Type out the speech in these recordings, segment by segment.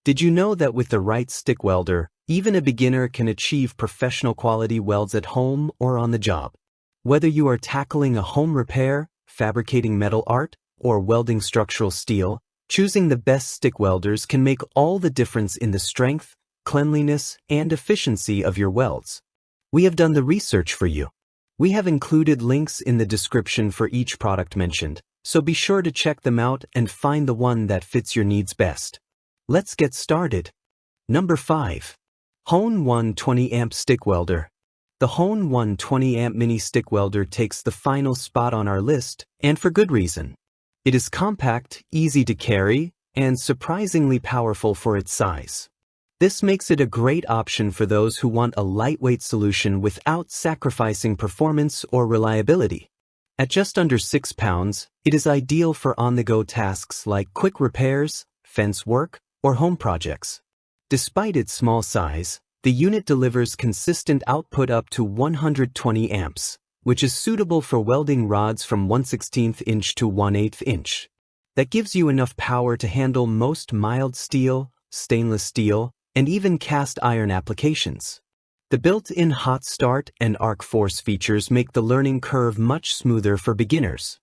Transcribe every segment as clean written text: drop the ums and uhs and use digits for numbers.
Did you know that with the right stick welder, even a beginner can achieve professional quality welds at home or on the job? Whether you are tackling a home repair, fabricating metal art, or welding structural steel, choosing the best stick welders can make all the difference in the strength, cleanliness, and efficiency of your welds. We have done the research for you. We have included links in the description for each product mentioned, so be sure to check them out and find the one that fits your needs best. Let's get started. Number 5. Hone 120 Amp Stick Welder. The Hone 120 Amp Mini Stick Welder takes the final spot on our list, and for good reason. It is compact, easy to carry, and surprisingly powerful for its size. This makes it a great option for those who want a lightweight solution without sacrificing performance or reliability. At just under 6 pounds, it is ideal for on-the-go tasks like quick repairs, fence work, or home projects. Despite its small size, the unit delivers consistent output up to 120 amps, which is suitable for welding rods from 1/16 inch to 1/8 inch. That gives you enough power to handle most mild steel, stainless steel, and even cast iron applications. The built-in hot start and arc force features make the learning curve much smoother for beginners.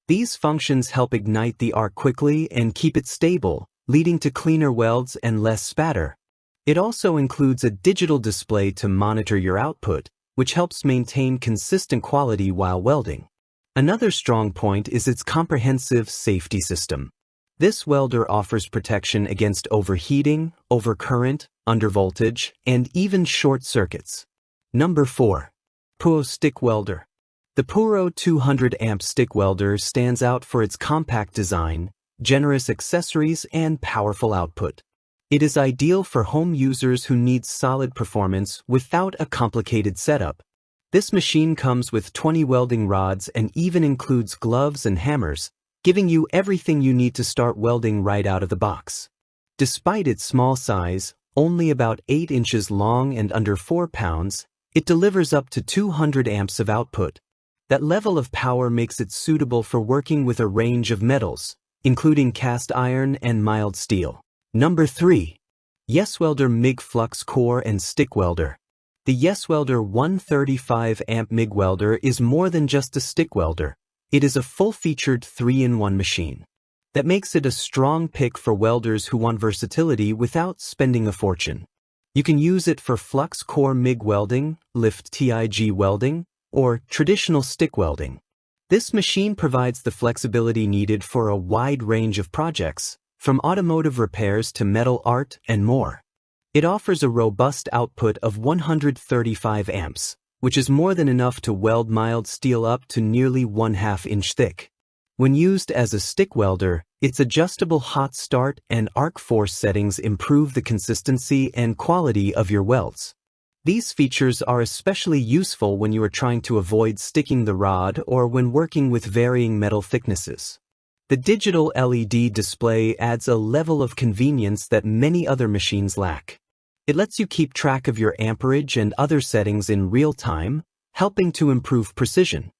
These functions help ignite the arc quickly and keep it stable, leading to cleaner welds and less spatter. It also includes a digital display to monitor your output, which helps maintain consistent quality while welding. Another strong point is its comprehensive safety system. This welder offers protection against overheating, overcurrent, undervoltage, and even short circuits. Number 4. Puro Stick Welder. The Puro 200 Amp Stick Welder stands out for its compact design, generous accessories, and powerful output. It is ideal for home users who need solid performance without a complicated setup. This machine comes with 20 welding rods and even includes gloves and hammers, giving you everything you need to start welding right out of the box. Despite its small size, only about 8 inches long and under 4 pounds, it delivers up to 200 amps of output. That level of power makes it suitable for working with a range of metals, including cast iron and mild steel. Number 3. YesWelder MIG Flux Core and Stick Welder. The YesWelder 135 Amp MIG Welder is more than just a stick welder. It is a full-featured 3-in-1 machine. That makes it a strong pick for welders who want versatility without spending a fortune. You can use it for flux core MIG welding, lift TIG welding, or traditional stick welding. This machine provides the flexibility needed for a wide range of projects, from automotive repairs to metal art and more. It offers a robust output of 135 amps, which is more than enough to weld mild steel up to nearly 1/2 inch thick. When used as a stick welder, its adjustable hot start and arc force settings improve the consistency and quality of your welds. These features are especially useful when you are trying to avoid sticking the rod or when working with varying metal thicknesses. The digital LED display adds a level of convenience that many other machines lack. It lets you keep track of your amperage and other settings in real time, helping to improve precision.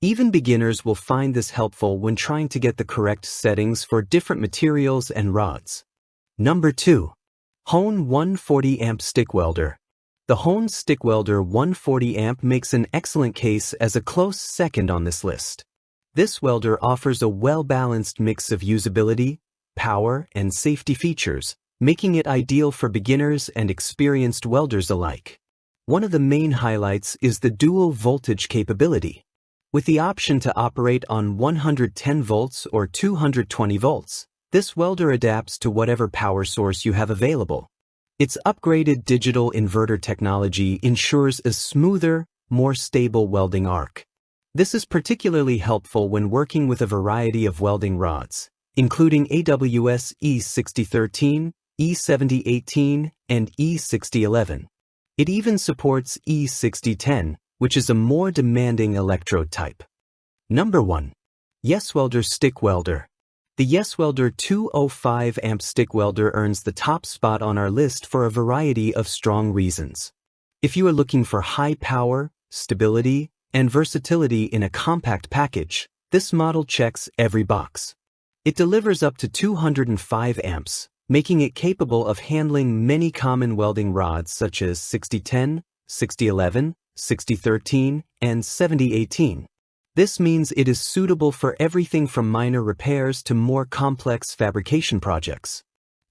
Even beginners will find this helpful when trying to get the correct settings for different materials and rods. Number 2. Hone 140 Amp Stick Welder. The Hone Stick Welder 140 Amp makes an excellent case as a close second on this list. This welder offers a well-balanced mix of usability, power, and safety features, making it ideal for beginners and experienced welders alike. One of the main highlights is the dual voltage capability. With the option to operate on 110 volts or 220 volts, this welder adapts to whatever power source you have available. Its upgraded digital inverter technology ensures a smoother, more stable welding arc. This is particularly helpful when working with a variety of welding rods, including AWS E6013, E7018, and E6011. It even supports E6010, which is a more demanding electrode type. Number 1. YesWelder Stick Welder. The YesWelder 205 Amp Stick Welder earns the top spot on our list for a variety of strong reasons. If you are looking for high power, stability, and versatility in a compact package, this model checks every box. It delivers up to 205 amps, making it capable of handling many common welding rods such as 6010, 6011, 6013, and 7018. This means it is suitable for everything from minor repairs to more complex fabrication projects.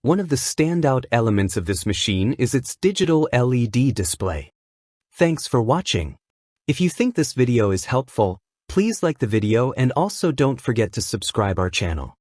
One of the standout elements of this machine is its digital LED display. Thanks for watching. If you think this video is helpful, please like the video and also don't forget to subscribe our channel.